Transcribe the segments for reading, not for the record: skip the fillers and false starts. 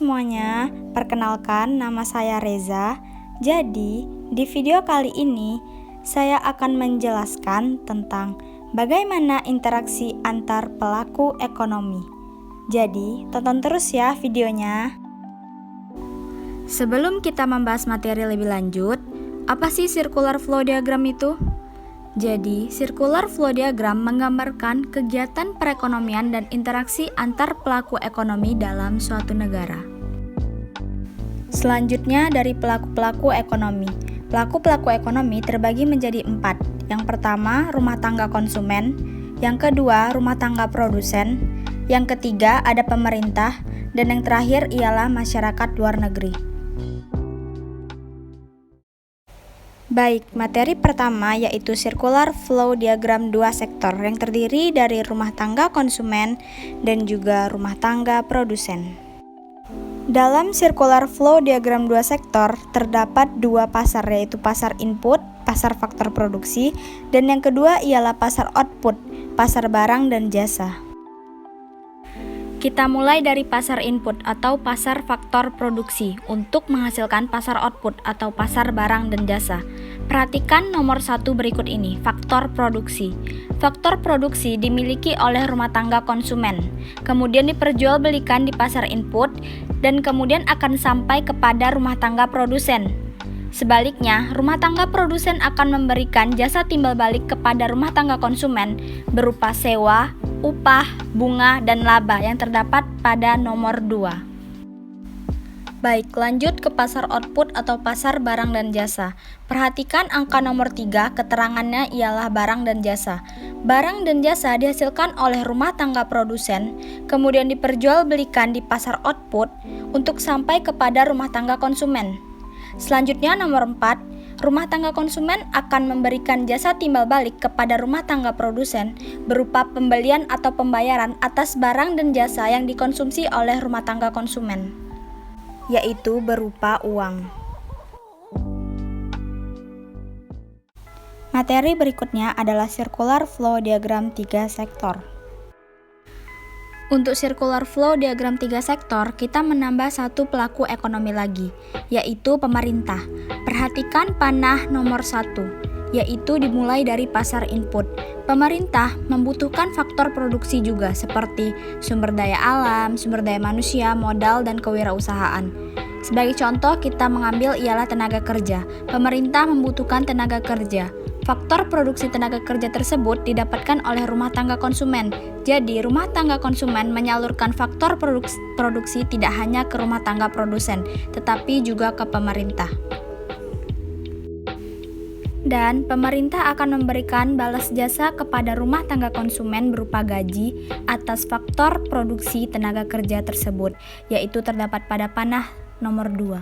semuanya, perkenalkan nama saya Reza. Jadi, di video kali ini saya akan menjelaskan tentang bagaimana interaksi antar pelaku ekonomi. Jadi, tonton terus ya videonya. Sebelum kita membahas materi lebih lanjut, apa sih circular flow diagram itu? Jadi, circular flow diagram menggambarkan kegiatan perekonomian dan interaksi antar pelaku ekonomi dalam suatu negara. Selanjutnya dari pelaku-pelaku ekonomi. Pelaku-pelaku ekonomi terbagi menjadi 4. Yang pertama, rumah tangga konsumen. Yang kedua, rumah tangga produsen. Yang ketiga, ada pemerintah. Dan yang terakhir ialah masyarakat luar negeri. Baik, materi pertama yaitu circular flow diagram dua sektor yang terdiri dari rumah tangga konsumen dan juga rumah tangga produsen. Dalam circular flow diagram dua sektor terdapat dua pasar, yaitu pasar input, pasar faktor produksi, dan yang kedua ialah pasar output, pasar barang dan jasa. Kita mulai dari pasar input atau pasar faktor produksi untuk menghasilkan pasar output atau pasar barang dan jasa. Perhatikan nomor 1 berikut ini, faktor produksi. Faktor produksi dimiliki oleh rumah tangga konsumen, kemudian diperjualbelikan di pasar input, dan kemudian akan sampai kepada rumah tangga produsen. Sebaliknya, rumah tangga produsen akan memberikan jasa timbal balik kepada rumah tangga konsumen berupa sewa, upah, bunga, dan laba yang terdapat pada nomor 2. Baik, lanjut ke pasar output atau pasar barang dan jasa. Perhatikan angka nomor 3, keterangannya ialah barang dan jasa. Barang dan jasa dihasilkan oleh rumah tangga produsen, kemudian diperjualbelikan di pasar output untuk sampai kepada rumah tangga konsumen. Selanjutnya nomor 4, rumah tangga konsumen akan memberikan jasa timbal balik kepada rumah tangga produsen berupa pembelian atau pembayaran atas barang dan jasa yang dikonsumsi oleh rumah tangga konsumen, yaitu berupa uang. Materi berikutnya adalah circular flow diagram 3 sektor. Untuk circular flow diagram 3 sektor, kita menambah satu pelaku ekonomi lagi, yaitu pemerintah. Perhatikan panah nomor 1, yaitu dimulai dari pasar input. Pemerintah membutuhkan faktor produksi juga seperti sumber daya alam, sumber daya manusia, modal, dan kewirausahaan. Sebagai contoh, kita mengambil ialah tenaga kerja. Pemerintah membutuhkan tenaga kerja. Faktor produksi tenaga kerja tersebut didapatkan oleh rumah tangga konsumen. Jadi, rumah tangga konsumen menyalurkan faktor produksi tidak hanya ke rumah tangga produsen, tetapi juga ke pemerintah. Dan pemerintah akan memberikan balas jasa kepada rumah tangga konsumen berupa gaji atas faktor produksi tenaga kerja tersebut, yaitu terdapat pada panah nomor 2.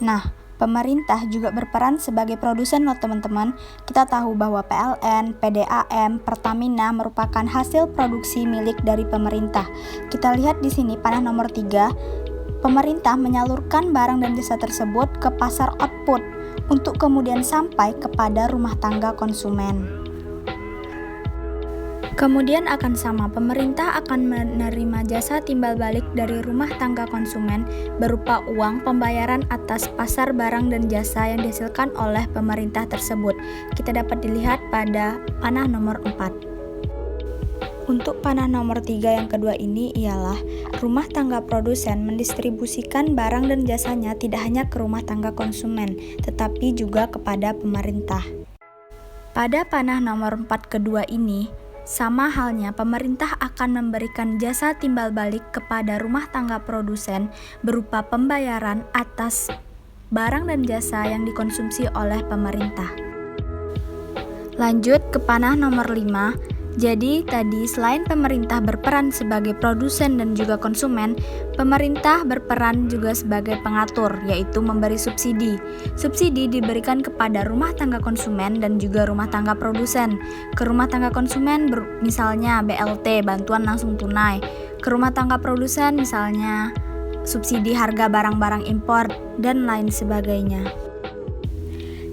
Nah, pemerintah juga berperan sebagai produsen loh teman-teman. Kita tahu bahwa PLN, PDAM, Pertamina merupakan hasil produksi milik dari pemerintah. Kita lihat di sini panah nomor 3, pemerintah menyalurkan barang dan jasa tersebut ke pasar output untuk kemudian sampai kepada rumah tangga konsumen. Kemudian akan sama, pemerintah akan menerima jasa timbal balik dari rumah tangga konsumen berupa uang pembayaran atas pasar barang dan jasa yang dihasilkan oleh pemerintah tersebut. Kita dapat dilihat pada panah nomor 4. Untuk panah nomor 3 yang kedua ini ialah rumah tangga produsen mendistribusikan barang dan jasanya tidak hanya ke rumah tangga konsumen, tetapi juga kepada pemerintah. Pada panah nomor 4 kedua ini, sama halnya pemerintah akan memberikan jasa timbal balik kepada rumah tangga produsen berupa pembayaran atas barang dan jasa yang dikonsumsi oleh pemerintah. Lanjut ke panah nomor 5. Jadi tadi selain pemerintah berperan sebagai produsen dan juga konsumen, pemerintah berperan juga sebagai pengatur, yaitu memberi subsidi. Subsidi diberikan kepada rumah tangga konsumen dan juga rumah tangga produsen. Ke rumah tangga konsumen misalnya BLT, bantuan langsung tunai. Ke rumah tangga produsen misalnya subsidi harga barang-barang impor dan lain sebagainya.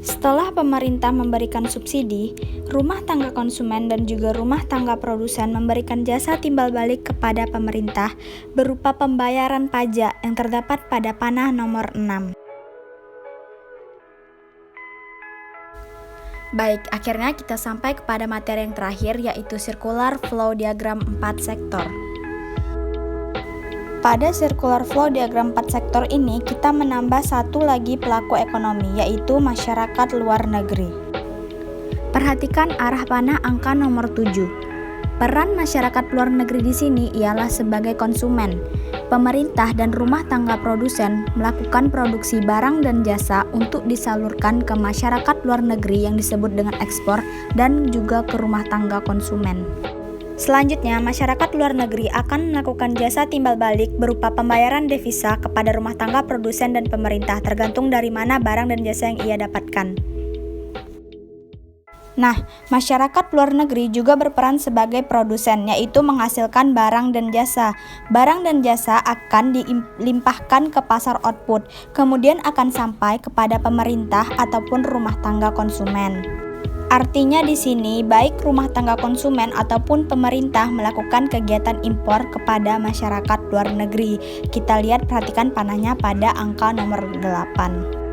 Setelah pemerintah memberikan subsidi, Rumah tangga konsumen dan juga rumah tangga produsen memberikan jasa timbal balik kepada pemerintah berupa pembayaran pajak yang terdapat pada panah nomor 6. Baik, akhirnya kita sampai kepada materi yang terakhir, yaitu circular flow diagram 4 sektor. Pada circular flow diagram 4 sektor ini, kita menambah satu lagi pelaku ekonomi, yaitu masyarakat luar negeri. Perhatikan arah panah angka nomor 7. Peran masyarakat luar negeri di sini ialah sebagai konsumen. Pemerintah dan rumah tangga produsen melakukan produksi barang dan jasa untuk disalurkan ke masyarakat luar negeri yang disebut dengan ekspor dan juga ke rumah tangga konsumen. Selanjutnya, masyarakat luar negeri akan melakukan jasa timbal balik berupa pembayaran devisa kepada rumah tangga produsen dan pemerintah tergantung dari mana barang dan jasa yang ia dapatkan. Nah, masyarakat luar negeri juga berperan sebagai produsen, yaitu menghasilkan barang dan jasa. Barang dan jasa akan dilimpahkan ke pasar output, kemudian akan sampai kepada pemerintah ataupun rumah tangga konsumen. Artinya di sini, baik rumah tangga konsumen ataupun pemerintah melakukan kegiatan impor kepada masyarakat luar negeri. Kita lihat, perhatikan panahnya pada angka nomor 8.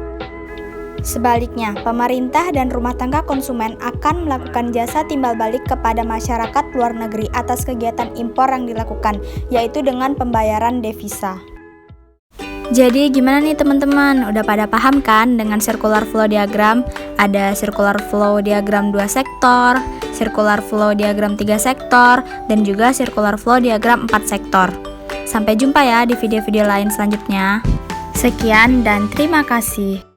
Sebaliknya, pemerintah dan rumah tangga konsumen akan melakukan jasa timbal balik kepada masyarakat luar negeri atas kegiatan impor yang dilakukan, yaitu dengan pembayaran devisa. Jadi gimana nih teman-teman? Udah pada paham kan dengan circular flow diagram? Ada circular flow diagram 2 sektor, circular flow diagram 3 sektor, dan juga circular flow diagram 4 sektor. Sampai jumpa ya di video-video lain selanjutnya. Sekian dan terima kasih.